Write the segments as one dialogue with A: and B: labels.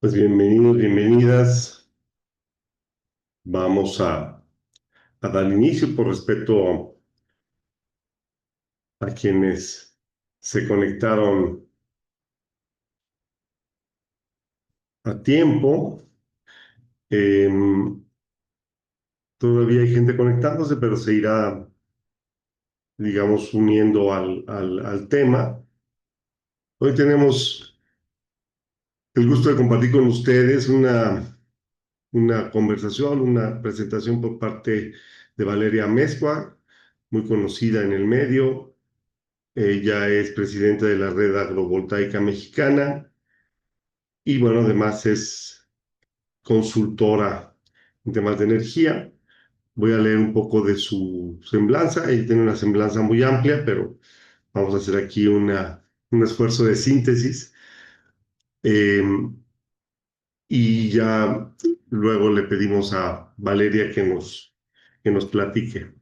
A: Pues bienvenidos, bienvenidas. Vamos a dar inicio por respeto a quienes se conectaron a tiempo. Em, Todavía hay gente conectándose, pero se irá, digamos, uniendo al tema. Hoy tenemos el gusto de compartir con ustedes una conversación, una presentación por parte de Valeria Mezcua, muy conocida en el medio. Ella es presidenta de la Red Agrovoltaica Mexicana y bueno, además es consultora en temas de energía. Voy a leer un poco de su semblanza. Ella tiene una semblanza muy amplia, pero vamos a hacer aquí un esfuerzo de síntesis. Eh, y ya luego le pedimos a Valeria que nos platique.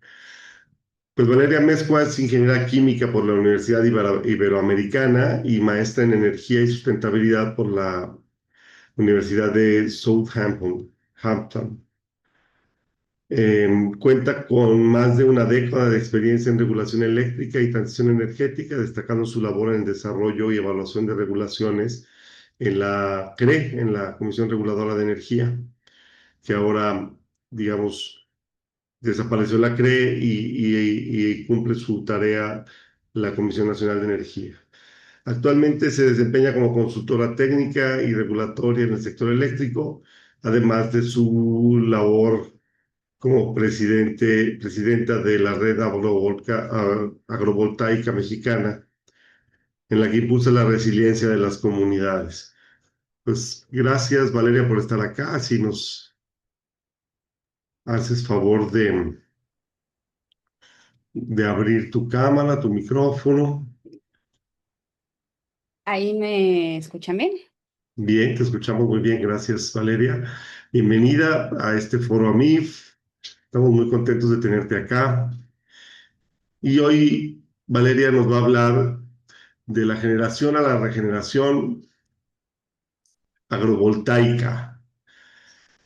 A: Pues Valeria Mezcua es ingeniera química por la Universidad Iberoamericana y maestra en energía y sustentabilidad por la Universidad de Southampton. Cuenta con más de una década de experiencia en regulación eléctrica y transición energética, destacando su labor en el desarrollo y evaluación de regulaciones en la CRE, en la Comisión Reguladora de Energía, que ahora, digamos, desapareció la CRE y cumple su tarea la Comisión Nacional de Energía. Actualmente se desempeña como consultora técnica y regulatoria en el sector eléctrico, además de su labor como presidenta de la Red Agrovoltaica Mexicana, en la que impulsa la resiliencia de las comunidades. Pues gracias, Valeria, por estar acá. Si nos haces favor de abrir tu cámara, tu micrófono.
B: Ahí me escuchan bien.
A: Bien, te escuchamos muy bien. Gracias, Valeria. Bienvenida a este foro AMIF. Estamos muy contentos de tenerte acá. Y hoy Valeria nos va a hablar de la generación a la regeneración agrovoltaica.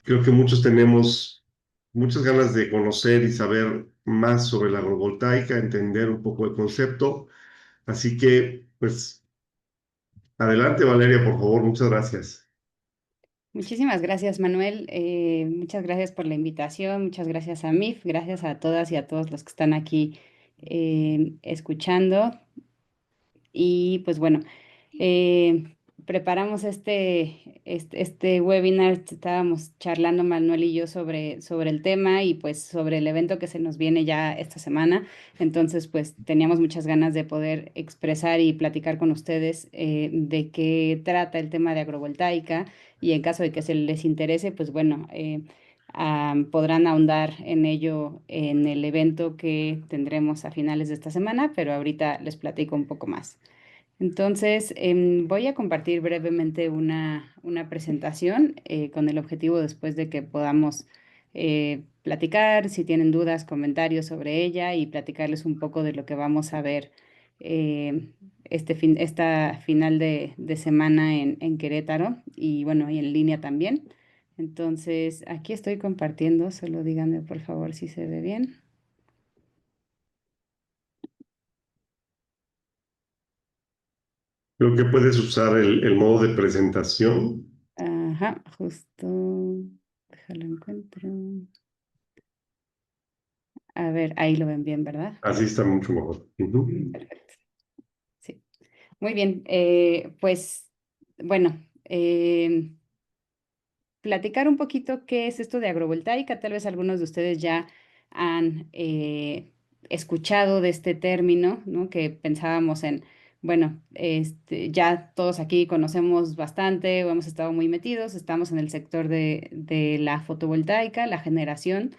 A: Creo que muchos tenemos muchas ganas de conocer y saber más sobre la agrovoltaica, entender un poco el concepto. Así que, pues, adelante, Valeria, por favor. Muchas gracias.
B: Muchísimas gracias, Manuel. Muchas gracias por la invitación. Muchas gracias a MIF. Gracias a todas y a todos los que están aquí escuchando. Y pues bueno, eh, preparamos este webinar. Estábamos charlando Manuel y yo sobre el tema y pues sobre el evento que se nos viene ya esta semana. Entonces, pues teníamos muchas ganas de poder expresar y platicar con ustedes de qué trata el tema de agrovoltaica y en caso de que se les interese, pues bueno. Podrán ahondar en ello en el evento que tendremos a finales de esta semana, pero ahorita les platico un poco más. Entonces, voy a compartir brevemente una presentación con el objetivo después de que podamos platicar, si tienen dudas, comentarios sobre ella y platicarles un poco de lo que vamos a ver esta final de semana en Querétaro y bueno, y en línea también. Entonces, aquí estoy compartiendo, solo díganme por favor si se ve bien.
A: Creo que puedes usar el modo de presentación.
B: Ajá, justo, déjalo encuentro. A ver, ahí lo ven bien, ¿verdad?
A: Así está mucho mejor. Ujú.
B: Perfecto. Sí. Muy bien. Pues, bueno, platicar un poquito qué es esto de agrovoltaica. Tal vez algunos de ustedes ya han escuchado de este término, ¿no? Que pensábamos en, bueno, ya todos aquí conocemos bastante o hemos estado muy metidos, estamos en el sector de la fotovoltaica, la generación,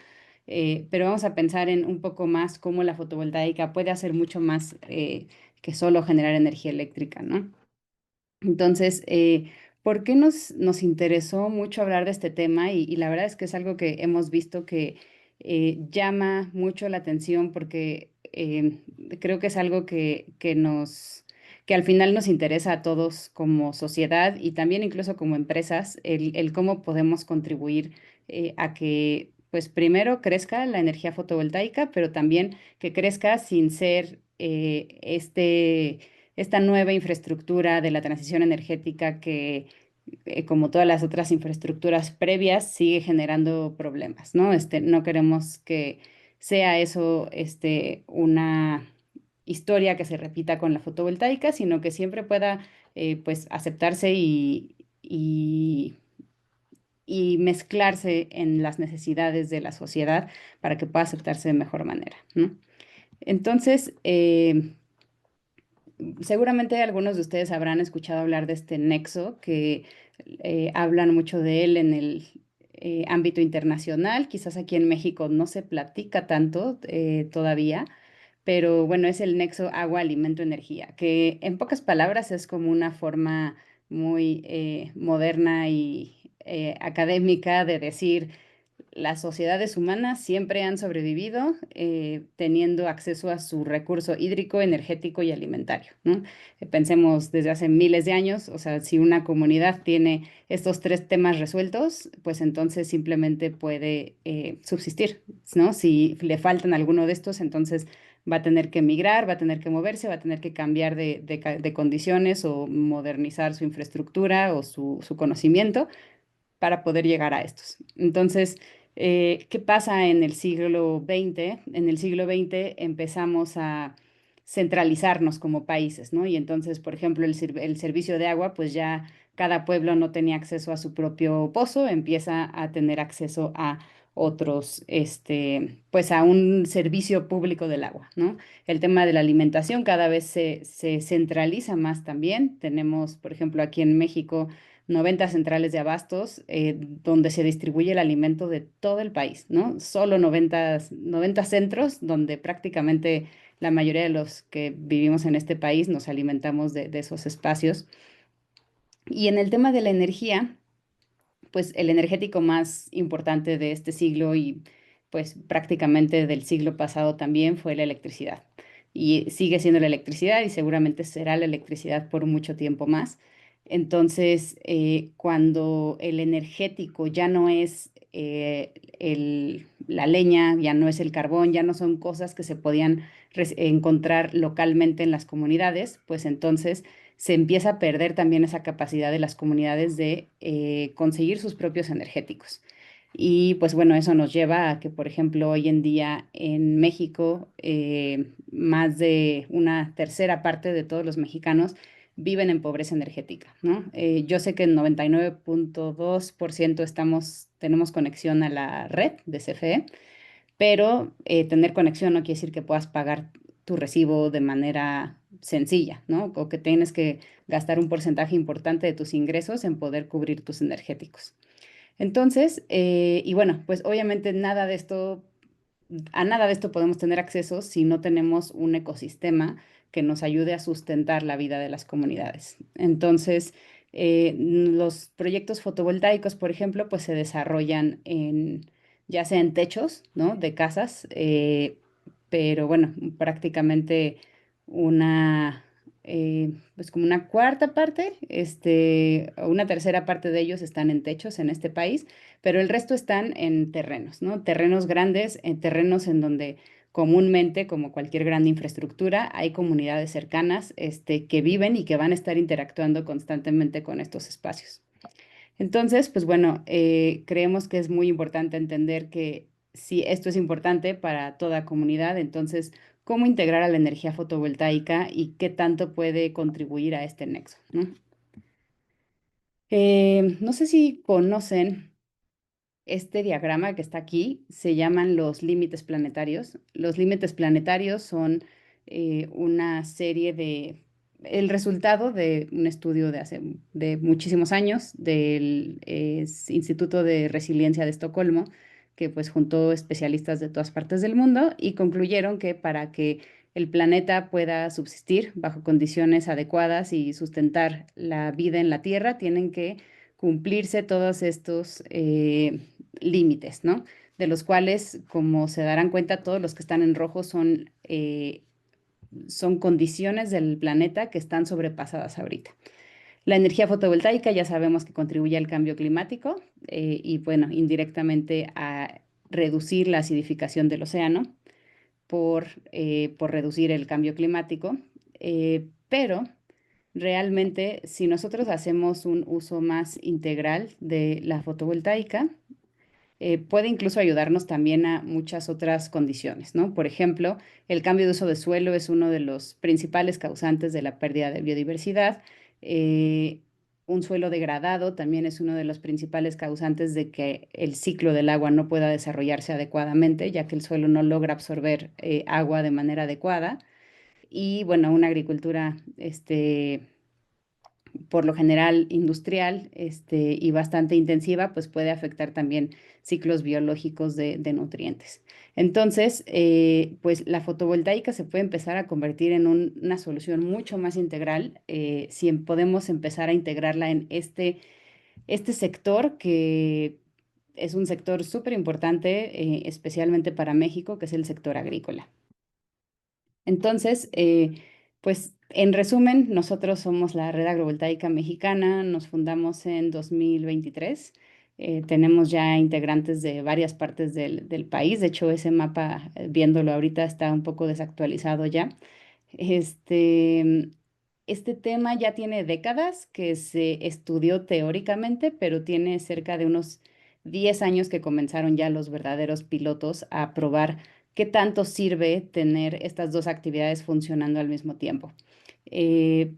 B: pero vamos a pensar en un poco más cómo la fotovoltaica puede hacer mucho más que solo generar energía eléctrica, ¿no? Entonces, ¿por qué nos interesó mucho hablar de este tema? Y la verdad es que es algo que hemos visto que llama mucho la atención porque creo que es algo que al final nos interesa a todos como sociedad y también incluso como empresas, el cómo podemos contribuir a que, pues primero crezca la energía fotovoltaica, pero también que crezca sin ser esta nueva infraestructura de la transición energética que, como todas las otras infraestructuras previas, sigue generando problemas, ¿no? No queremos que sea eso, una historia que se repita con la fotovoltaica, sino que siempre pueda, pues, aceptarse y mezclarse en las necesidades de la sociedad para que pueda aceptarse de mejor manera, ¿no? Entonces, seguramente algunos de ustedes habrán escuchado hablar de este nexo, que hablan mucho de él en el ámbito internacional. Quizás aquí en México no se platica tanto todavía, pero bueno, es el nexo agua, alimento, energía, que en pocas palabras es como una forma muy moderna y académica de decir las sociedades humanas siempre han sobrevivido teniendo acceso a su recurso hídrico, energético y alimentario, ¿no? Pensemos desde hace miles de años, o sea, si una comunidad tiene estos tres temas resueltos, pues entonces simplemente puede subsistir, ¿no? Si le faltan alguno de estos, entonces va a tener que migrar, va a tener que moverse, va a tener que cambiar de condiciones o modernizar su infraestructura o su conocimiento para poder llegar a estos. Entonces, ¿qué pasa en el siglo XX? En el siglo XX empezamos a centralizarnos como países, ¿no? Y entonces, por ejemplo, el servicio de agua, pues ya cada pueblo no tenía acceso a su propio pozo, empieza a tener acceso a otros, pues a un servicio público del agua, ¿no? El tema de la alimentación cada vez se centraliza más también. Tenemos, por ejemplo, aquí en México, 90 centrales de abastos donde se distribuye el alimento de todo el país, ¿no? Solo 90 centros donde prácticamente la mayoría de los que vivimos en este país nos alimentamos de esos espacios. Y en el tema de la energía, pues el energético más importante de este siglo y pues prácticamente del siglo pasado también fue la electricidad. Y sigue siendo la electricidad y seguramente será la electricidad por mucho tiempo más. Entonces, cuando el energético ya no es la leña, ya no es el carbón, ya no son cosas que se podían encontrar localmente en las comunidades, pues entonces se empieza a perder también esa capacidad de las comunidades de conseguir sus propios energéticos. Y pues bueno, eso nos lleva a que, por ejemplo, hoy en día en México, más de una tercera parte de todos los mexicanos viven en pobreza energética, ¿no? Yo sé que el 99,2% tenemos conexión a la red de CFE, pero tener conexión no quiere decir que puedas pagar tu recibo de manera sencilla, ¿no? O que tienes que gastar un porcentaje importante de tus ingresos en poder cubrir tus energéticos. Entonces, y bueno, pues obviamente a nada de esto podemos tener acceso si no tenemos un ecosistema que nos ayude a sustentar la vida de las comunidades. Entonces, los proyectos fotovoltaicos, por ejemplo, pues se desarrollan ya sea en techos, ¿no? De casas, pero bueno, prácticamente una, pues como una cuarta parte, o una tercera parte de ellos están en techos en este país, pero el resto están en terrenos, ¿no? Terrenos grandes, en terrenos en donde comúnmente, como cualquier gran infraestructura, hay comunidades cercanas, que viven y que van a estar interactuando constantemente con estos espacios. Entonces, pues bueno, creemos que es muy importante entender que si esto es importante para toda comunidad, entonces, ¿cómo integrar a la energía fotovoltaica y qué tanto puede contribuir a este nexo, ¿no? No sé si conocen este diagrama que está aquí, se llaman los límites planetarios. Los límites planetarios son una serie el resultado de un estudio de muchísimos años del Instituto de Resiliencia de Estocolmo, que pues juntó especialistas de todas partes del mundo y concluyeron que para que el planeta pueda subsistir bajo condiciones adecuadas y sustentar la vida en la Tierra, tienen que cumplirse todos estos límites, ¿no? De los cuales, como se darán cuenta, todos los que están en rojo son son condiciones del planeta que están sobrepasadas ahorita. La energía fotovoltaica ya sabemos que contribuye al cambio climático y bueno, indirectamente a reducir la acidificación del océano por reducir el cambio climático. Pero realmente, si nosotros hacemos un uso más integral de la fotovoltaica, puede incluso ayudarnos también a muchas otras condiciones, ¿no? Por ejemplo, el cambio de uso de suelo es uno de los principales causantes de la pérdida de biodiversidad. Eh, un suelo degradado también es uno de los principales causantes de que el ciclo del agua no pueda desarrollarse adecuadamente, ya que el suelo no logra absorber agua de manera adecuada. Y bueno, una agricultura por lo general industrial, y bastante intensiva, pues puede afectar también ciclos biológicos de nutrientes. Entonces, pues la fotovoltaica se puede empezar a convertir en una solución mucho más integral si podemos empezar a integrarla en este sector que es un sector súper importante, especialmente para México, que es el sector agrícola. Entonces, pues en resumen, nosotros somos la Red Agrovoltaica Mexicana, nos fundamos en 2023, tenemos ya integrantes de varias partes del país, de hecho ese mapa, viéndolo ahorita, está un poco desactualizado ya. Este, este tema ya tiene décadas que se estudió teóricamente, pero tiene cerca de unos 10 años que comenzaron ya los verdaderos pilotos a probar qué tanto sirve tener estas dos actividades funcionando al mismo tiempo.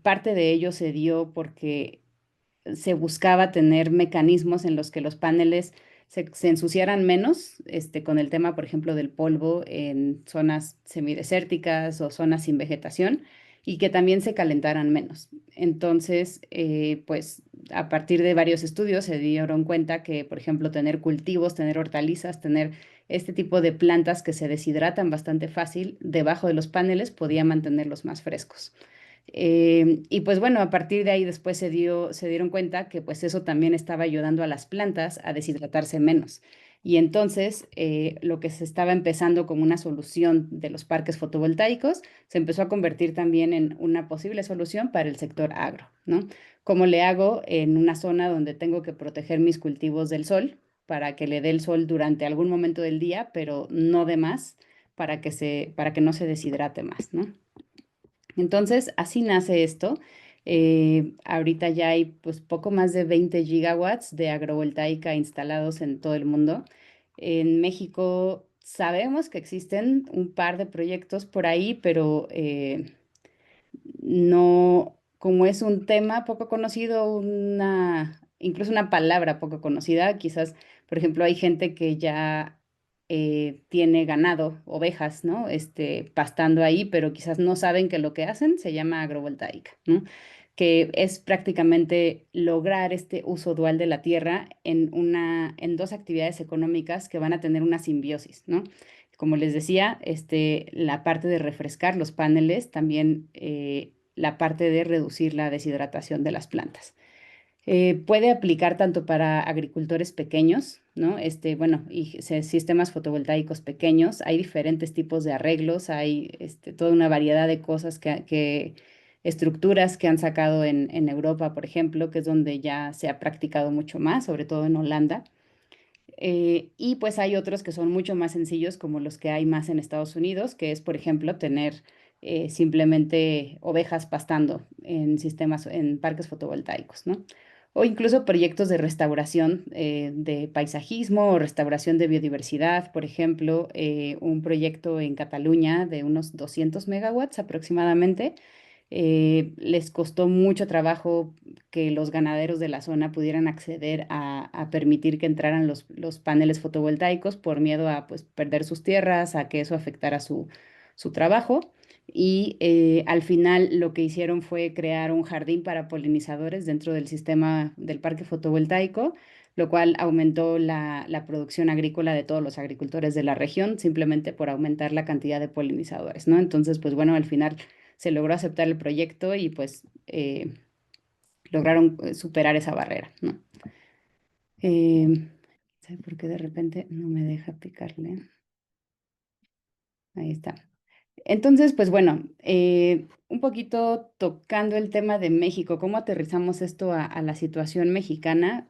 B: Parte de ello se dio porque se buscaba tener mecanismos en los que los paneles se ensuciaran menos, con el tema, por ejemplo, del polvo en zonas semidesérticas o zonas sin vegetación, y que también se calentaran menos. Entonces, pues a partir de varios estudios se dieron cuenta que, por ejemplo, tener cultivos, tener hortalizas, tener este tipo de plantas que se deshidratan bastante fácil debajo de los paneles podía mantenerlos más frescos. Y pues bueno, a partir de ahí después se dieron cuenta que pues eso también estaba ayudando a las plantas a deshidratarse menos. Y entonces lo que se estaba empezando como una solución de los parques fotovoltaicos se empezó a convertir también en una posible solución para el sector agro, ¿no? ¿Cómo le hago en una zona donde tengo que proteger mis cultivos del sol para que le dé el sol durante algún momento del día, pero no de más, para que no se deshidrate más, ¿no? Entonces, así nace esto. Ahorita ya hay pues poco más de 20 gigawatts de agrovoltaica instalados en todo el mundo. En México sabemos que existen un par de proyectos por ahí, pero no, como es un tema poco conocido, incluso una palabra poco conocida, quizás, por ejemplo, hay gente que ya tiene ganado, ovejas, ¿no? Pastando ahí, pero quizás no saben que lo que hacen se llama agrovoltaica, ¿no? Que es prácticamente lograr este uso dual de la tierra en dos actividades económicas que van a tener una simbiosis, ¿no? Como les decía, la parte de refrescar los paneles, también la parte de reducir la deshidratación de las plantas. Puede aplicar tanto para agricultores pequeños, ¿no? Bueno, y sistemas fotovoltaicos pequeños. Hay diferentes tipos de arreglos, hay toda una variedad de cosas estructuras que han sacado en Europa, por ejemplo, que es donde ya se ha practicado mucho más, sobre todo en Holanda. Y pues hay otros que son mucho más sencillos, como los que hay más en Estados Unidos, que es, por ejemplo, tener simplemente ovejas pastando en sistemas, en parques fotovoltaicos, ¿no? O incluso proyectos de restauración de paisajismo o restauración de biodiversidad, por ejemplo, un proyecto en Cataluña de unos 200 megawatts aproximadamente. Les costó mucho trabajo que los ganaderos de la zona pudieran acceder a permitir que entraran los paneles fotovoltaicos por miedo a pues, perder sus tierras, a que eso afectara su trabajo. Y al final lo que hicieron fue crear un jardín para polinizadores dentro del sistema del parque fotovoltaico, lo cual aumentó la producción agrícola de todos los agricultores de la región, simplemente por aumentar la cantidad de polinizadores, ¿no? Entonces, pues bueno, al final se logró aceptar el proyecto y pues lograron superar esa barrera, ¿no? ¿Sabe por qué de repente no me deja picarle? Ahí está. Entonces, pues bueno, un poquito tocando el tema de México, ¿cómo aterrizamos esto a la situación mexicana?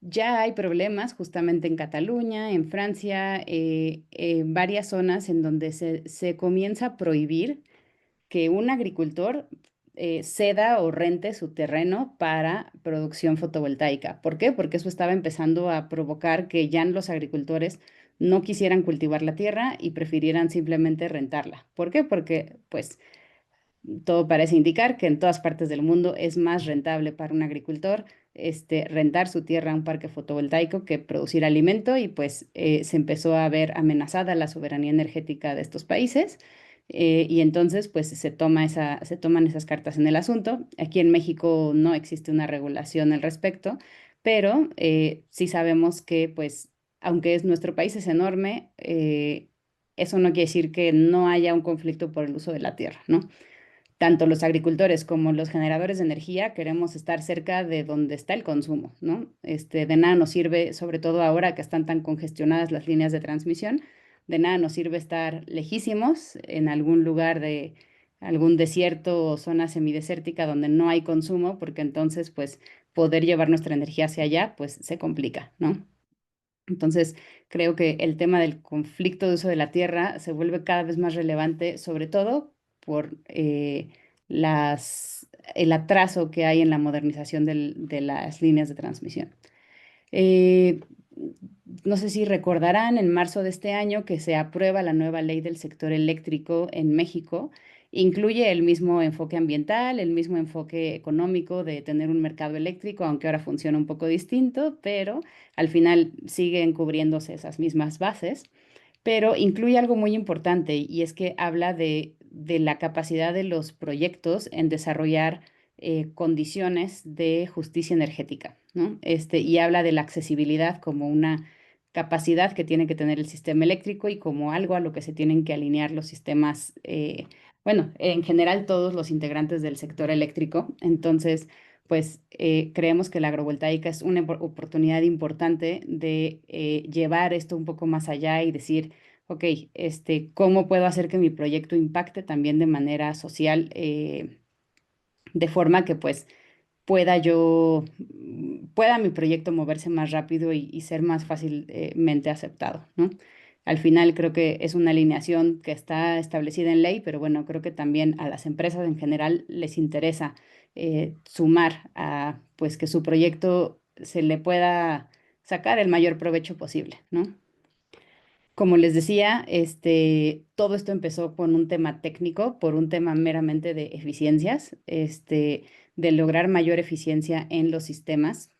B: Ya hay problemas justamente en Cataluña, en Francia, en varias zonas en donde se comienza a prohibir que un agricultor ceda o rente su terreno para producción fotovoltaica. ¿Por qué? Porque eso estaba empezando a provocar que ya los agricultores no quisieran cultivar la tierra y prefirieran simplemente rentarla. ¿Por qué? Porque pues todo parece indicar que en todas partes del mundo es más rentable para un agricultor rentar su tierra a un parque fotovoltaico que producir alimento y pues se empezó a ver amenazada la soberanía energética de estos países y entonces pues se toman esas cartas en el asunto. Aquí en México no existe una regulación al respecto, pero sí sabemos que pues aunque nuestro país es enorme, eso no quiere decir que no haya un conflicto por el uso de la tierra, ¿no? Tanto los agricultores como los generadores de energía queremos estar cerca de donde está el consumo, ¿no? De nada nos sirve, sobre todo ahora que están tan congestionadas las líneas de transmisión, de nada nos sirve estar lejísimos en algún lugar de algún desierto o zona semidesértica donde no hay consumo, porque entonces, pues, poder llevar nuestra energía hacia allá, pues, se complica, ¿no? Entonces, creo que el tema del conflicto de uso de la tierra se vuelve cada vez más relevante, sobre todo por el atraso que hay en la modernización de las líneas de transmisión. Eh, no sé si recordarán en marzo de este año que se aprueba la nueva ley del sector eléctrico en México. Incluye el mismo enfoque ambiental, el mismo enfoque económico de tener un mercado eléctrico, aunque ahora funciona un poco distinto, pero al final siguen cubriéndose esas mismas bases. Pero incluye algo muy importante y es que habla de la capacidad de los proyectos en desarrollar condiciones de justicia energética, ¿no? Y habla de la accesibilidad como una capacidad que tiene que tener el sistema eléctrico y como algo a lo que se tienen que alinear los sistemas, bueno, en general todos los integrantes del sector eléctrico. Entonces, pues creemos que la agrovoltaica es una oportunidad importante de llevar esto un poco más allá y decir, ok, ¿cómo puedo hacer que mi proyecto impacte también de manera social, de forma que pues pueda mi proyecto moverse más rápido y ser más fácilmente aceptado, ¿no? Al final creo que es una alineación que está establecida en ley, pero bueno, creo que también a las empresas en general les interesa sumar a pues que su proyecto se le pueda sacar el mayor provecho posible, ¿no? Como les decía, todo esto empezó con un tema técnico, por un tema meramente de eficiencias, de lograr mayor eficiencia en los sistemas.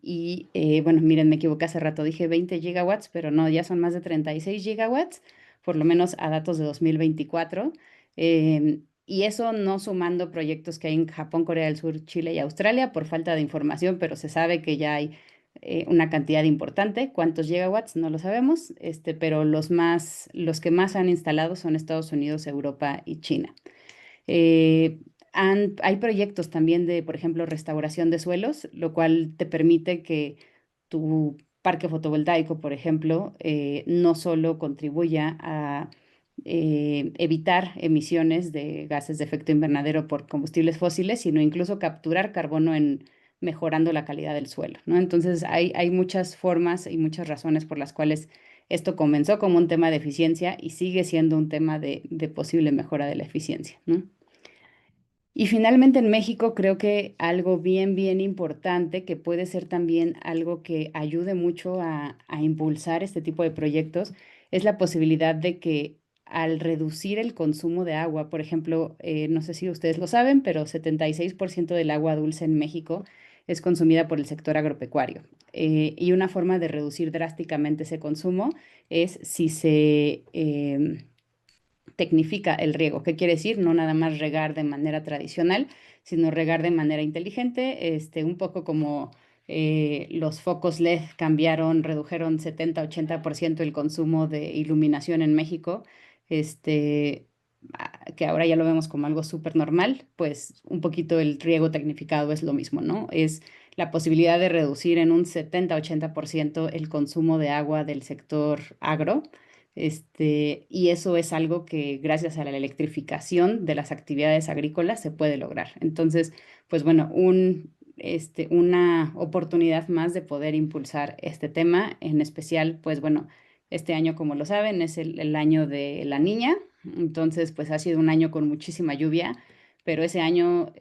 B: Y bueno, miren, me equivoqué hace rato, dije 20 gigawatts, pero no, ya son más de 36 gigawatts, por lo menos a datos de 2024. Y eso no sumando proyectos que hay en Japón, Corea del Sur, Chile y Australia por falta de información, pero se sabe que ya hay una cantidad importante. ¿Cuántos gigawatts? No lo sabemos, pero los que más han instalado son Estados Unidos, Europa y China. Eh, hay proyectos también de, por ejemplo, restauración de suelos, lo cual te permite que tu parque fotovoltaico, por ejemplo, no solo contribuya a evitar emisiones de gases de efecto invernadero por combustibles fósiles, sino incluso capturar carbono en mejorando la calidad del suelo, ¿no? Entonces, hay muchas formas y muchas razones por las cuales esto comenzó como un tema de eficiencia y sigue siendo un tema de posible mejora de la eficiencia, ¿no? Y finalmente en México creo que algo bien, bien importante que puede ser también algo que ayude mucho a impulsar este tipo de proyectos es la posibilidad de que al reducir el consumo de agua, por ejemplo, no sé si ustedes lo saben, pero 76% del agua dulce en México es consumida por el sector agropecuario. Y una forma de reducir drásticamente ese consumo es si se tecnifica el riego. ¿Qué quiere decir? No nada más regar de manera tradicional, sino regar de manera inteligente, un poco como los focos LED cambiaron, redujeron 70-80% el consumo de iluminación en México, que ahora ya lo vemos como algo súper normal, pues un poquito el riego tecnificado es lo mismo, ¿no? Es la posibilidad de reducir en un 70-80% el consumo de agua del sector agro, Y eso es algo que gracias a la electrificación de las actividades agrícolas se puede lograr. Entonces, pues bueno, una oportunidad más de poder impulsar este tema, en especial, pues bueno, este año, como lo saben, es el año de la niña, entonces pues ha sido un año con muchísima lluvia, pero ese año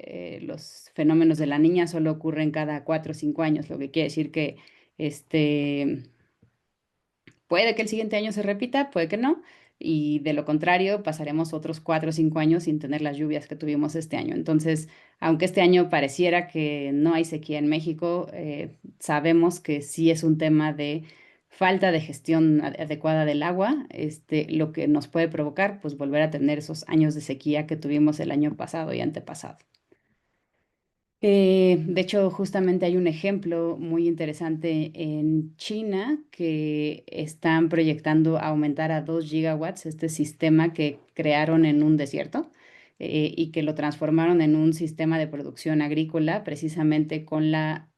B: los fenómenos de la niña solo ocurren cada 4 o 5 años, lo que quiere decir que este, puede que el siguiente año se repita, puede que no, y de lo contrario pasaremos otros 4 o 5 años sin tener las lluvias que tuvimos este año. Entonces, aunque este año pareciera que no hay sequía en México, sabemos que sí es un tema de falta de gestión adecuada del agua, lo que nos puede provocar, pues volver a tener esos años de sequía que tuvimos el año pasado y antepasado. De hecho, justamente hay un ejemplo muy interesante en China que están proyectando aumentar a 2 gigawatts este sistema que crearon en un desierto y que lo transformaron en un sistema de producción agrícola precisamente con la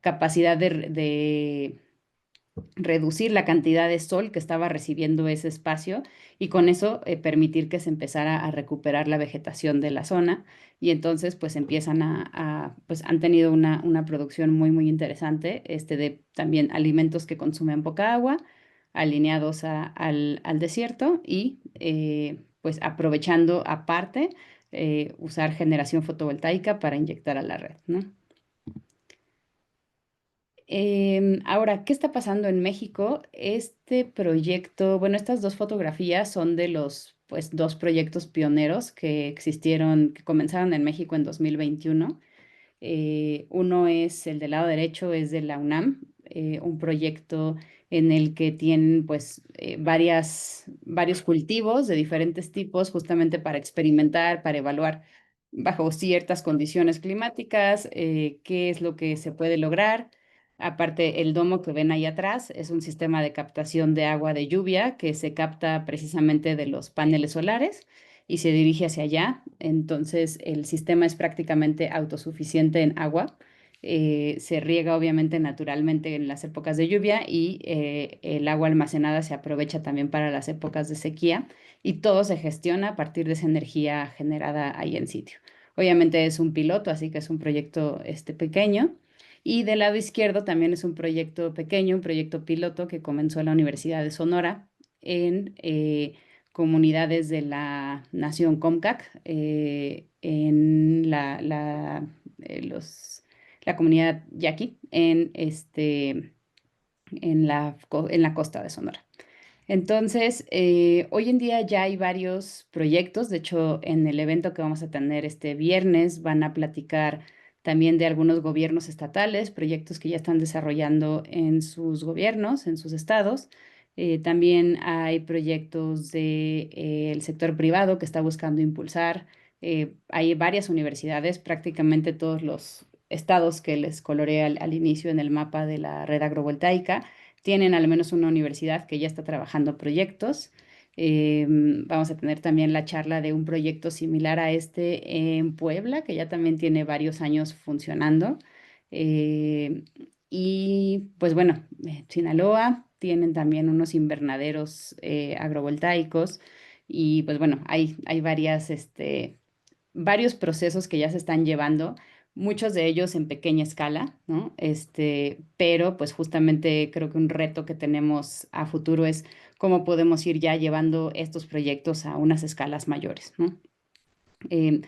B: capacidad de reducir la cantidad de sol que estaba recibiendo ese espacio y con eso permitir que se empezara a recuperar la vegetación de la zona y entonces pues empiezan pues han tenido una producción muy muy interesante de también alimentos que consumen poca agua alineados al desierto y pues aprovechando aparte usar generación fotovoltaica para inyectar a la red, ¿no? Ahora, ¿qué está pasando en México? Este proyecto, bueno, estas dos fotografías son de los, pues, dos proyectos pioneros que existieron, que comenzaron en México en 2021. Uno es el del lado derecho, es de la UNAM, un proyecto en el que tienen pues varios cultivos de diferentes tipos justamente para experimentar, para evaluar bajo ciertas condiciones climáticas, qué es lo que se puede lograr. Aparte, el domo que ven ahí atrás es un sistema de captación de agua de lluvia que se capta precisamente de los paneles solares y se dirige hacia allá. Entonces, el sistema es prácticamente autosuficiente en agua. Se riega obviamente naturalmente en las épocas de lluvia y el agua almacenada se aprovecha también para las épocas de sequía y todo se gestiona a partir de esa energía generada ahí en sitio. Obviamente es un piloto, así que es un proyecto pequeño. Y del lado izquierdo también es un proyecto pequeño, un proyecto piloto que comenzó en la Universidad de Sonora en comunidades de la nación Comcac, en la comunidad yaqui, en la costa de Sonora. Entonces, hoy en día ya hay varios proyectos. De hecho, en el evento que vamos a tener este viernes van a platicar también de algunos gobiernos estatales, proyectos que ya están desarrollando en sus gobiernos, en sus estados. También hay proyectos del sector privado que está buscando impulsar. Hay varias universidades, prácticamente todos los estados que les coloreé al inicio en el mapa de la red agrovoltaica tienen al menos una universidad que ya está trabajando proyectos. Vamos a tener también la charla de un proyecto similar a este en Puebla, que ya también tiene varios años funcionando. Eh, y pues bueno, Sinaloa tienen también unos invernaderos agrovoltaicos y pues bueno, hay varios procesos que ya se están llevando, muchos de ellos en pequeña escala, ¿no? Pero pues justamente creo que un reto que tenemos a futuro es cómo podemos ir ya llevando estos proyectos a unas escalas mayores, ¿no? Eh,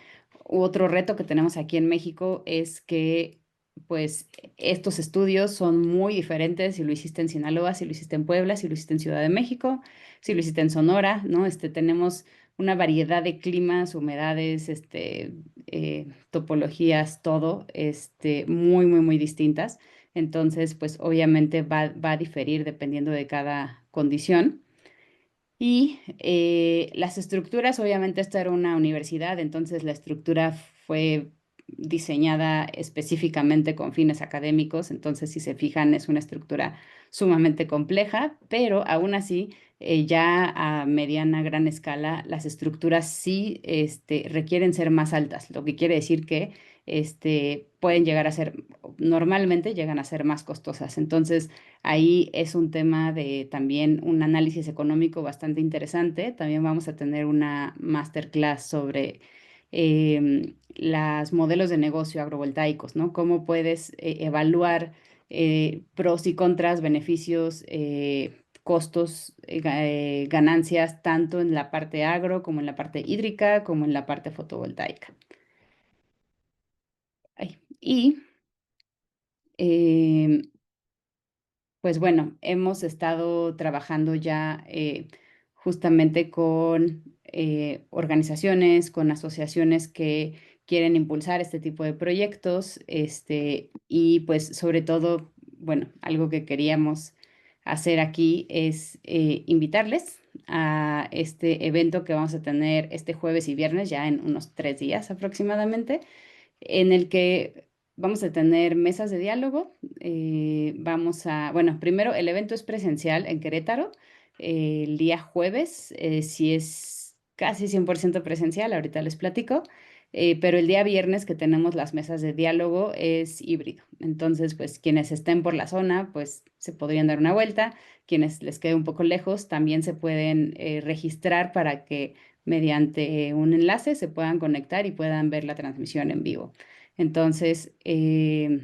B: Otro reto que tenemos aquí en México es que, pues, estos estudios son muy diferentes si lo hiciste en Sinaloa, si lo hiciste en Puebla, si lo hiciste en Ciudad de México, si lo hiciste en Sonora, ¿no? Tenemos una variedad de climas, humedades, topologías, todo, muy, muy, muy distintas. Entonces, pues, obviamente va a diferir dependiendo de cada condición. Y las estructuras, obviamente esta era una universidad, entonces la estructura fue diseñada específicamente con fines académicos, entonces si se fijan es una estructura sumamente compleja, pero aún así ya a mediana, gran escala las estructuras sí requieren ser más altas, lo que quiere decir que pueden llegar a ser normalmente llegan a ser más costosas. Entonces, ahí es un tema de también un análisis económico bastante interesante. También vamos a tener una masterclass sobre los modelos de negocio agrovoltaicos, ¿no? Cómo puedes evaluar pros y contras, beneficios, costos, ganancias, tanto en la parte agro como en la parte hídrica, como en la parte fotovoltaica. Ay, y em, pues bueno, hemos estado trabajando ya justamente con organizaciones, con asociaciones que quieren impulsar este tipo de proyectos, y pues sobre todo, bueno, algo que queríamos hacer aquí es invitarles a este evento que vamos a tener este jueves y viernes, ya en unos 3 días aproximadamente, en el que vamos a tener mesas de diálogo. Bueno, primero el evento es presencial en Querétaro, el día jueves, si es casi 100% presencial, ahorita les platico. Pero el día viernes que tenemos las mesas de diálogo es híbrido. Entonces, pues quienes estén por la zona, pues se podrían dar una vuelta. Quienes les quede un poco lejos, también se pueden registrar para que mediante un enlace se puedan conectar y puedan ver la transmisión en vivo. Entonces, ¿qué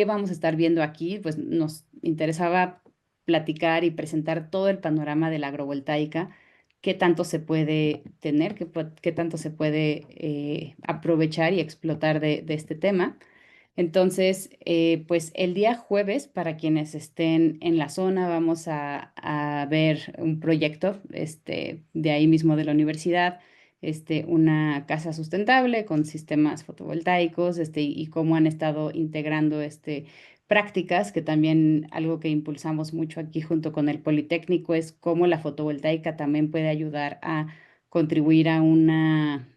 B: vamos a estar viendo aquí? Pues nos interesaba platicar y presentar todo el panorama de la agrovoltaica, qué tanto se puede tener, qué tanto se puede aprovechar y explotar de este tema. Entonces, pues el día jueves, para quienes estén en la zona, vamos a ver un proyecto de ahí mismo de la universidad, una casa sustentable con sistemas fotovoltaicos, y cómo han estado integrando prácticas, que también algo que impulsamos mucho aquí junto con el Politécnico es cómo la fotovoltaica también puede ayudar a contribuir a una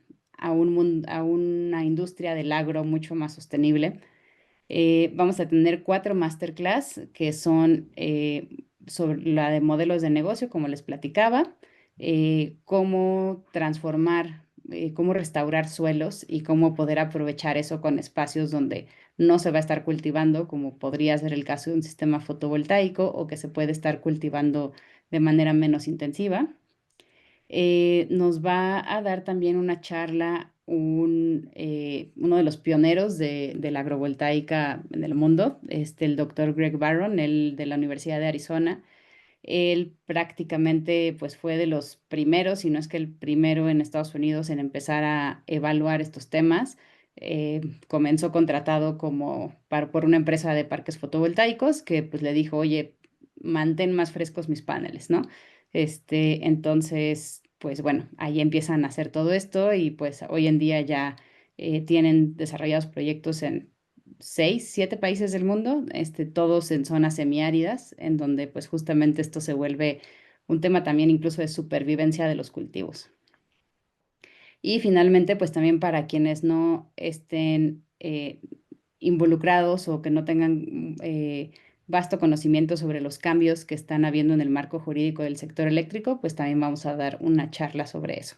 B: industria del agro mucho más sostenible. Vamos a tener 4 masterclass que son sobre la de modelos de negocio, como les platicaba, cómo transformar, cómo restaurar suelos y cómo poder aprovechar eso con espacios donde no se va a estar cultivando, como podría ser el caso de un sistema fotovoltaico o que se puede estar cultivando de manera menos intensiva. Nos va a dar también una charla uno de los pioneros de la agrovoltaica en el mundo, el doctor Greg Barron, el de la Universidad de Arizona. Él prácticamente pues, fue de los primeros, si no es que el primero en Estados Unidos en empezar a evaluar estos temas. Comenzó contratado por una empresa de parques fotovoltaicos que pues, le dijo, oye, mantén más frescos mis paneles, ¿no? Entonces, pues bueno, ahí empiezan a hacer todo esto y pues hoy en día ya tienen desarrollados proyectos en 6, 7 países del mundo, todos en zonas semiáridas, en donde pues justamente esto se vuelve un tema también incluso de supervivencia de los cultivos. Y finalmente, pues también para quienes no estén involucrados o que no tengan vasto conocimiento sobre los cambios que están habiendo en el marco jurídico del sector eléctrico, pues también vamos a dar una charla sobre eso.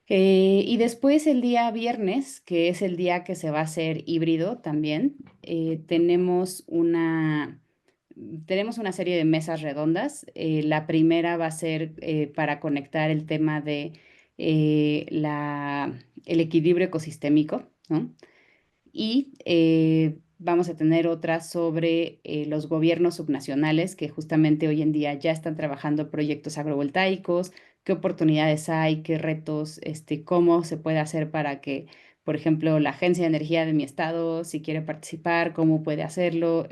B: Y después el día viernes, que es el día que se va a hacer híbrido también, tenemos una serie de mesas redondas. La primera va a ser para conectar el tema de el equilibrio ecosistémico, ¿no? Y vamos a tener otra sobre los gobiernos subnacionales que justamente hoy en día ya están trabajando proyectos agrovoltaicos, qué oportunidades hay, qué retos, cómo se puede hacer para que, por ejemplo, la Agencia de Energía de mi estado, si quiere participar, cómo puede hacerlo,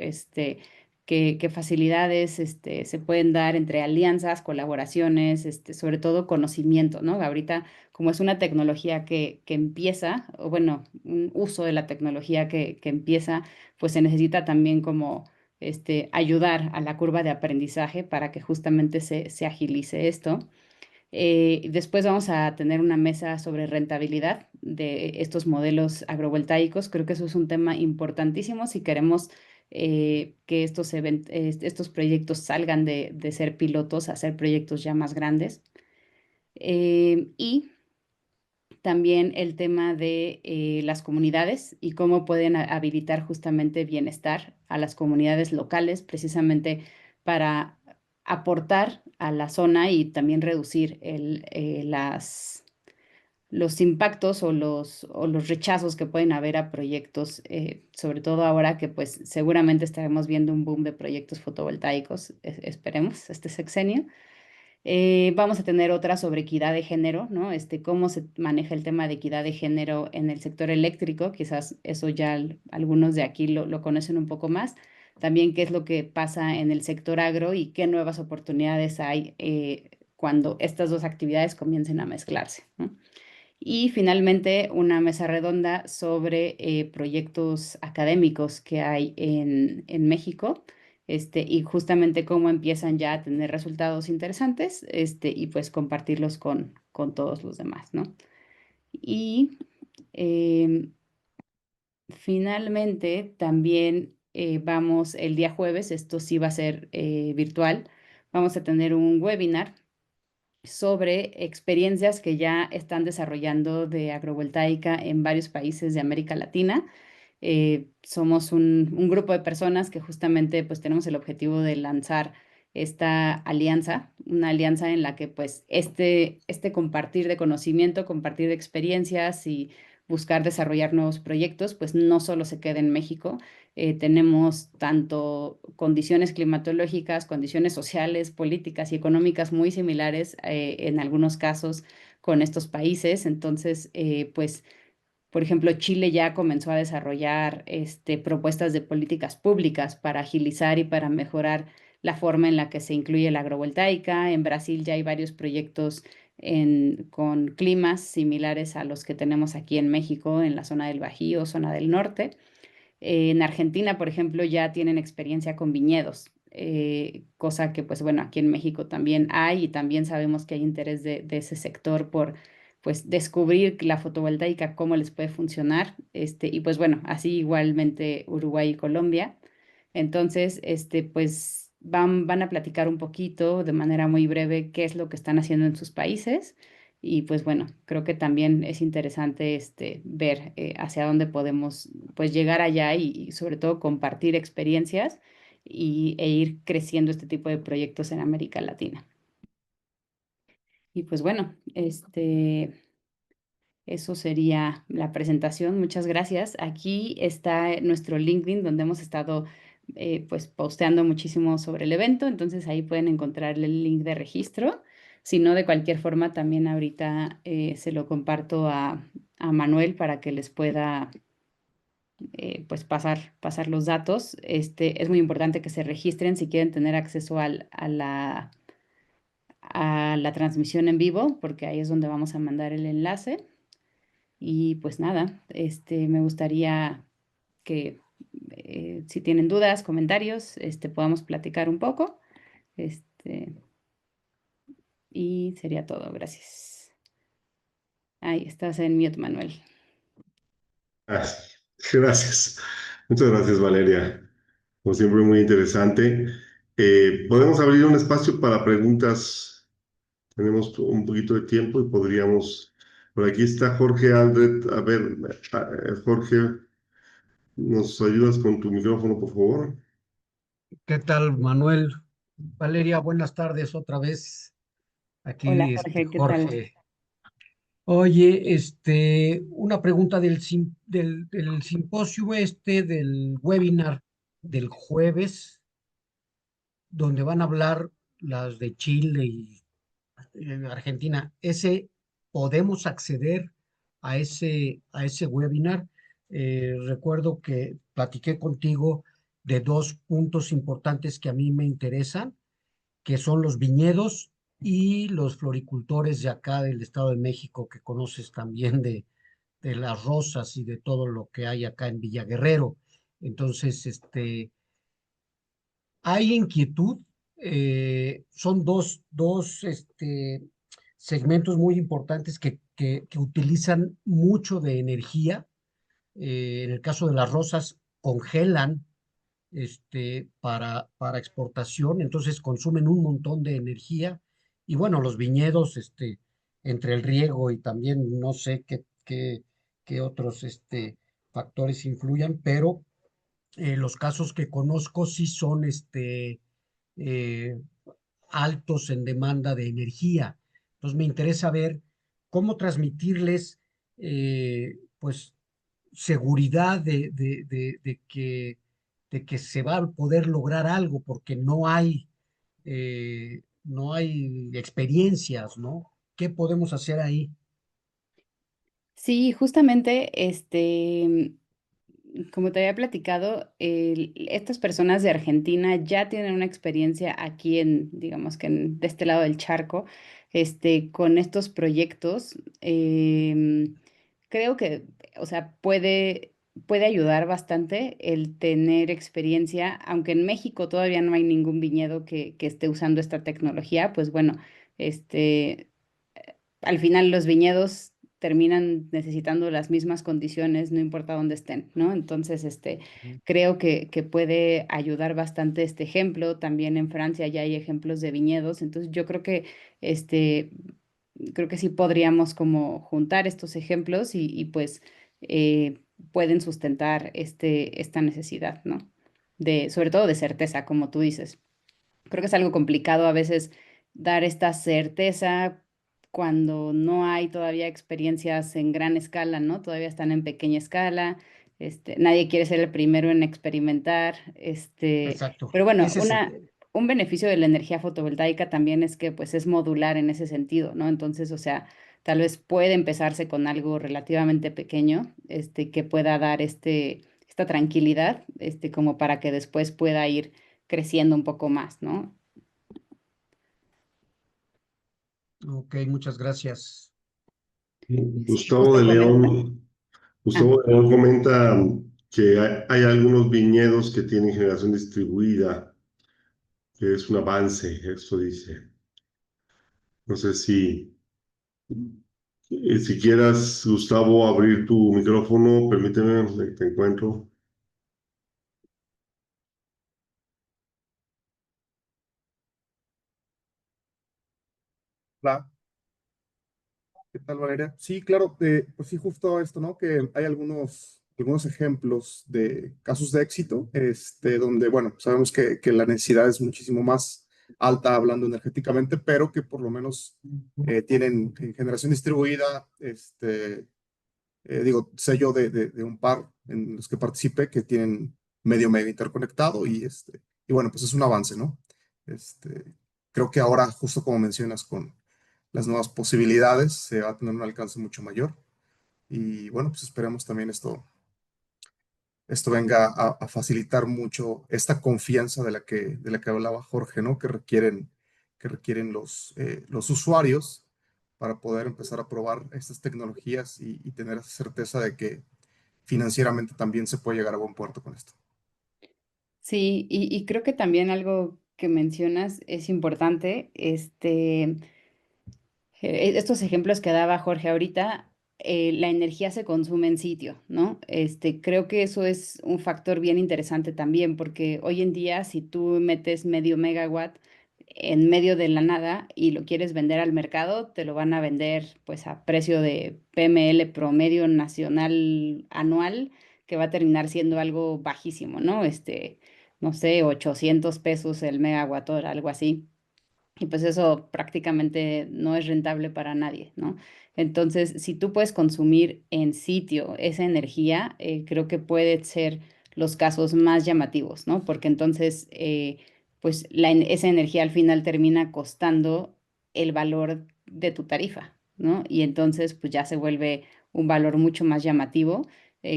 B: qué facilidades se pueden dar entre alianzas, colaboraciones, sobre todo conocimiento, ¿no? Ahorita como es una tecnología que empieza, o bueno, un uso de la tecnología que empieza, pues se necesita también como ayudar a la curva de aprendizaje para que justamente se agilice esto. Después vamos a tener una mesa sobre rentabilidad de estos modelos agrovoltaicos. Creo que eso es un tema importantísimo si queremos que estos proyectos salgan de ser pilotos a ser proyectos ya más grandes. Y también el tema de las comunidades y cómo pueden habilitar justamente bienestar a las comunidades locales, precisamente para aportar a la zona y también reducir los impactos o los rechazos que pueden haber a proyectos, sobre todo ahora que pues seguramente estaremos viendo un boom de proyectos fotovoltaicos, esperemos, este sexenio. Vamos a tener otra sobre equidad de género, ¿no? Cómo se maneja el tema de equidad de género en el sector eléctrico, quizás eso ya algunos de aquí lo conocen un poco más. También qué es lo que pasa en el sector agro y qué nuevas oportunidades hay cuando estas dos actividades comiencen a mezclarse, ¿no? Y finalmente una mesa redonda sobre proyectos académicos que hay en México, y justamente cómo empiezan ya a tener resultados interesantes, y pues compartirlos con todos los demás, ¿no? Y em, finalmente también vamos el día jueves, esto sí va a ser virtual, vamos a tener un webinar sobre experiencias que ya están desarrollando de agrovoltaica en varios países de América Latina. Somos un grupo de personas que justamente pues tenemos el objetivo de lanzar esta alianza, una alianza en la que pues este compartir de conocimiento, compartir de experiencias y buscar desarrollar nuevos proyectos, pues no solo se quede en México. Tenemos tanto condiciones climatológicas, condiciones sociales, políticas y económicas muy similares en algunos casos con estos países. Entonces, pues por ejemplo, Chile ya comenzó a desarrollar propuestas de políticas públicas para agilizar y para mejorar la forma en la que se incluye la agrovoltaica. En Brasil ya hay varios proyectos con climas similares a los que tenemos aquí en México, en la zona del Bajío, zona del norte. En Argentina, por ejemplo, ya tienen experiencia con viñedos, cosa que, pues bueno, aquí en México también hay y también sabemos que hay interés de ese sector por, pues, descubrir la fotovoltaica, cómo les puede funcionar, y pues bueno, así igualmente Uruguay y Colombia. Entonces, pues van a platicar un poquito de manera muy breve qué es lo que están haciendo en sus países y pues bueno, creo que también es interesante ver hacia dónde podemos pues llegar allá y sobre todo compartir experiencias e ir creciendo este tipo de proyectos en América Latina. Y pues bueno, eso sería la presentación. Muchas gracias. Aquí está nuestro LinkedIn donde hemos estado pues posteando muchísimo sobre el evento. Entonces ahí pueden encontrar el link de registro. Si no, de cualquier forma, también ahorita se lo comparto a Manuel para que les pueda pues pasar los datos. Es muy importante que se registren si quieren tener acceso a la transmisión en vivo, porque ahí es donde vamos a mandar el enlace. Y pues nada, me gustaría que si tienen dudas, comentarios, podamos platicar un poco. Este, y sería todo, gracias. Ahí estás en mute, Manuel.
A: Ah, gracias. Muchas gracias, Valeria. Como siempre, muy interesante. Podemos abrir un espacio para preguntas. Tenemos un poquito de tiempo y podríamos. Por aquí está Jorge Aldred. A ver, Jorge, ¿nos ayudas con tu micrófono, por favor?
C: ¿Qué tal, Manuel? Valeria, buenas tardes otra vez.
B: Hola,
C: Aquí,
B: Jorge, ¿qué tal?
C: Jorge. Oye, una pregunta del simposio del webinar del jueves, donde van a hablar las de Chile y Argentina. ¿Podemos acceder a ese webinar? Recuerdo que platiqué contigo de dos puntos importantes que a mí me interesan, que son los viñedos y los floricultores de acá del Estado de México, que conoces también de las rosas y de todo lo que hay acá en Villa Guerrero. Entonces, hay inquietud. Son dos segmentos muy importantes que utilizan mucho de energía. En el caso de las rosas, congelan para exportación, entonces consumen un montón de energía. Y bueno, los viñedos entre el riego y también no sé qué otros factores influyan, pero los casos que conozco sí son eh, altos en demanda de energía. Entonces me interesa ver cómo transmitirles pues seguridad de que se va a poder lograr algo, porque no hay experiencias, ¿no? ¿Qué podemos hacer ahí?
B: Sí, justamente, como te había platicado, estas personas de Argentina ya tienen una experiencia aquí digamos que de este lado del charco, con estos proyectos. Creo que, o sea, puede ayudar bastante el tener experiencia, aunque en México todavía no hay ningún viñedo que esté usando esta tecnología, pues bueno, este al final los viñedos terminan necesitando las mismas condiciones, no importa dónde estén, ¿no? Entonces, creo que puede ayudar bastante este ejemplo. También en Francia ya hay ejemplos de viñedos, entonces yo este, creo que sí podríamos como juntar estos ejemplos y pues eh, pueden sustentar esta necesidad, ¿no? Sobre todo de certeza, como tú dices. Creo que es algo complicado a veces dar esta certeza cuando no hay todavía experiencias en gran escala, ¿no? Todavía están en pequeña escala. Nadie quiere ser el primero en experimentar.
C: Exacto.
B: Pero bueno,
C: Ese es el,
B: un beneficio de la energía fotovoltaica también es que pues es modular en ese sentido, ¿no? Entonces, o sea, tal vez puede empezarse con algo relativamente pequeño, que pueda dar esta tranquilidad, como para que después pueda ir creciendo un poco más, ¿no?
C: ok, muchas gracias. Sí,
A: Gustavo
B: Justo
A: de
B: comenta.
A: León,
B: Ah,
A: Gustavo de León comenta que hay algunos viñedos que tienen generación distribuida, que es un avance, eso dice. No sé si quieras, Gustavo, abrir tu micrófono, permíteme, te encuentro.
D: Hola, ¿qué tal, Valeria? Sí, claro, pues sí, justo esto, ¿no? Que hay algunos ejemplos de casos de éxito, donde, bueno, sabemos que la necesidad es muchísimo más alta hablando energéticamente, pero que por lo menos tienen generación distribuida, digo, sé yo de un par en los que participé que tienen medio interconectado y bueno, pues es un avance, ¿no? Este, creo que ahora, justo como mencionas, con las nuevas posibilidades, se va a tener un alcance mucho mayor. Y bueno, pues esperemos también esto venga a facilitar mucho esta confianza de la que hablaba Jorge, ¿no? Que requieren los usuarios para poder empezar a probar estas tecnologías y tener esa certeza de que financieramente también se puede llegar a buen puerto con esto.
B: sí, y creo que también algo que mencionas es importante, estos ejemplos que daba Jorge ahorita, la energía se consume en sitio, ¿no? Creo que eso es un factor bien interesante también, porque hoy en día si tú metes medio megawatt en medio de la nada y lo quieres vender al mercado, te lo van a vender pues a precio de PML promedio nacional anual, que va a terminar siendo algo bajísimo, ¿no? No sé, 800 pesos el megawatt hora, algo así. Y pues eso prácticamente no es rentable para nadie, ¿no? Entonces, si tú puedes consumir en sitio esa energía, creo que puede ser los casos más llamativos, ¿no? Porque entonces, pues esa energía al final termina costando el valor de tu tarifa, ¿no? Y entonces, pues ya se vuelve un valor mucho más llamativo.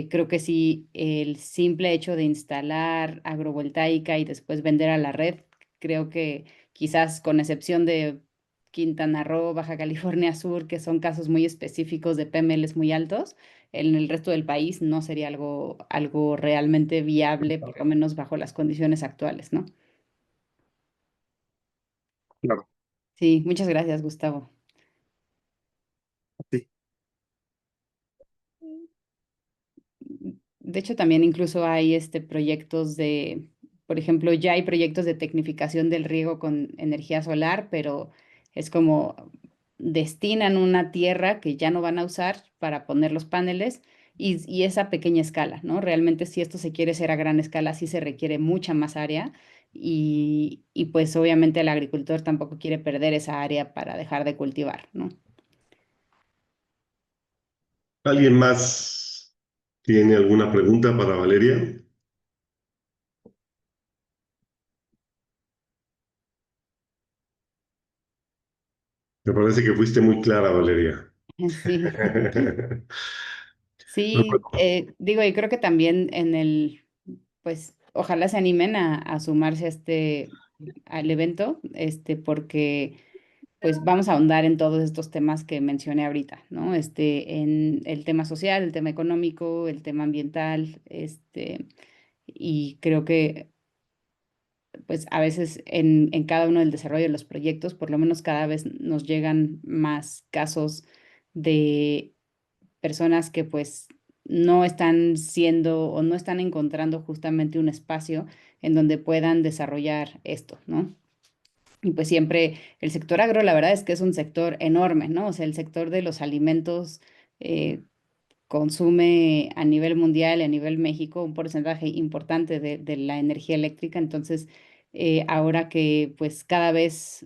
B: Creo que sí, el simple hecho de instalar agrovoltaica y después vender a la red, creo que quizás con excepción de Quintana Roo, Baja California Sur, que son casos muy específicos de PMLs muy altos, en el resto del país no sería algo realmente viable, por lo menos bajo las condiciones actuales, ¿no?
D: Claro,
B: Sí, muchas gracias, Gustavo.
D: sí,
B: De hecho, también incluso hay proyectos por ejemplo, ya hay proyectos de tecnificación del riego con energía solar, pero es como destinan una tierra que ya no van a usar para poner los paneles y esa pequeña escala, ¿no? Realmente si esto se quiere hacer a gran escala, sí se requiere mucha más área y pues obviamente el agricultor tampoco quiere perder esa área para dejar de cultivar, ¿no?
A: ¿Alguien más tiene alguna pregunta para Valeria? Me parece que fuiste muy clara, Valeria.
B: Sí.
A: Pero
B: Sí,
A: bueno,
B: digo, y creo que también pues ojalá se animen a sumarse a al evento, porque pues vamos a ahondar en todos estos temas que mencioné ahorita, ¿no? En el tema social, el tema económico, el tema ambiental, y creo que pues a veces en cada uno del desarrollo de los proyectos, por lo menos cada vez nos llegan más casos de personas que pues no están siendo o no están encontrando justamente un espacio en donde puedan desarrollar esto, ¿no? Y pues siempre el sector agro, la verdad es que es un sector enorme, ¿no? O sea, el sector de los alimentos eh, consume a nivel mundial y a nivel México un porcentaje importante de la energía eléctrica. Entonces, ahora que pues cada vez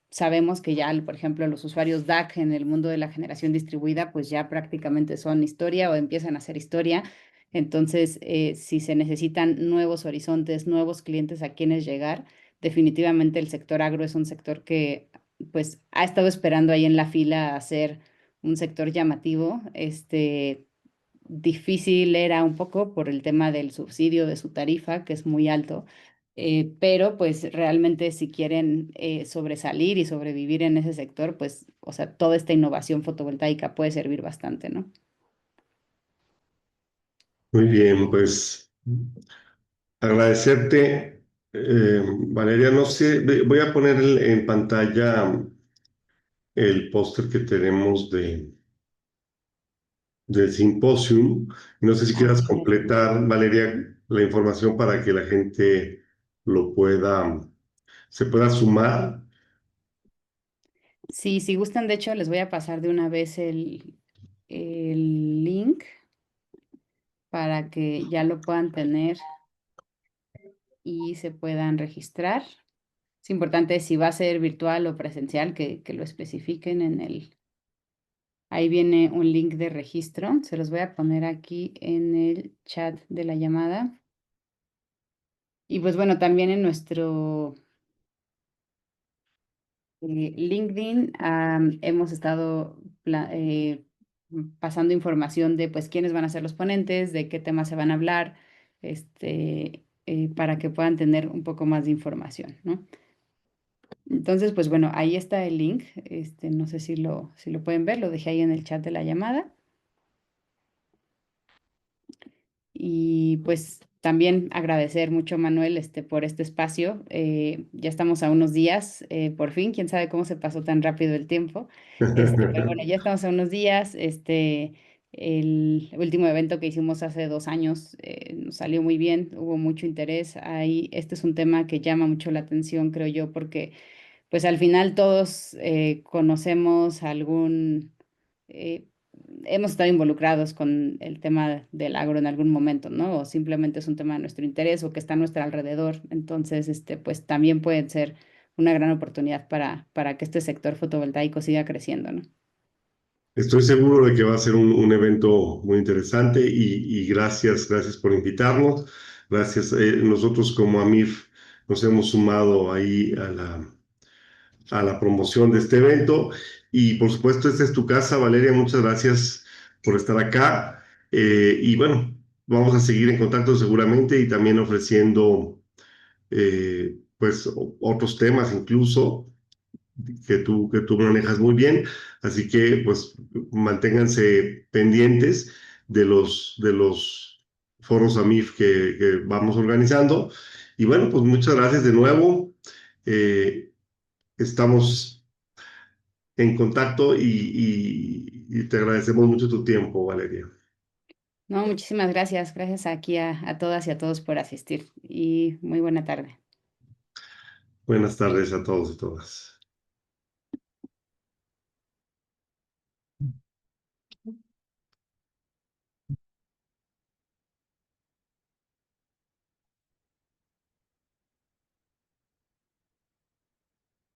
B: sabemos que ya, por ejemplo, los usuarios DAC en el mundo de la generación distribuida, pues ya prácticamente son historia o empiezan a ser historia. Entonces, si se necesitan nuevos horizontes, nuevos clientes a quienes llegar, definitivamente el sector agro es un sector que pues ha estado esperando ahí en la fila a ser un sector llamativo. Difícil era un poco por el tema del subsidio de su tarifa, que es muy alto, pero pues realmente si quieren sobresalir y sobrevivir en ese sector, pues, o sea, toda esta innovación fotovoltaica puede servir bastante, ¿no?
A: muy bien, pues agradecerte, Valeria. No sé, voy a poner en pantalla el póster que tenemos del simposium. No sé si
B: Ah,
A: quieras
B: gracias.
A: completar, Valeria, la información para que la gente lo pueda, se pueda sumar.
B: Sí, si gustan, de hecho, les voy a pasar de una vez el link para que ya lo puedan tener y se puedan registrar. Es importante si va a ser virtual o presencial que lo especifiquen en Ahí viene un link de registro. Se los voy a poner aquí en el chat de la llamada. Y pues bueno, también en nuestro LinkedIn hemos estado pasando información de pues quiénes van a ser los ponentes, de qué temas se van a hablar, para que puedan tener un poco más de información, ¿no? Entonces, pues bueno, ahí está el link. No sé si lo pueden ver, lo dejé ahí en el chat de la llamada. Y pues también agradecer mucho, Manuel, por este espacio. Ya estamos a unos días, por fin, quién sabe cómo se pasó tan rápido el tiempo. Pero bueno, ya estamos a unos días. El último evento que hicimos hace 2 años nos salió muy bien, hubo mucho interés. Ahí, este es un tema que llama mucho la atención, creo yo, porque pues al final todos conocemos eh, hemos estado involucrados con el tema del agro en algún momento, ¿no? O simplemente es un tema de nuestro interés o que está a nuestro alrededor. Entonces, pues también puede ser una gran oportunidad para que este sector fotovoltaico siga creciendo, ¿no?
A: Estoy seguro de que va a ser un evento muy interesante y gracias, gracias por invitarnos. Gracias. Nosotros como AMIF nos hemos sumado ahí a la promoción de este evento y por supuesto esta es tu casa, Valeria. Muchas gracias por estar acá. Y bueno, vamos a seguir en contacto seguramente y también ofreciendo pues otros temas incluso que tú manejas muy bien. Así que pues manténganse pendientes de los foros AMIF que vamos organizando. Y bueno, pues muchas gracias de nuevo. Estamos en contacto y te agradecemos mucho tu tiempo, Valeria.
B: No, muchísimas gracias. Gracias aquí a todas y a todos por asistir y muy buena tarde.
A: Buenas tardes a todos y todas.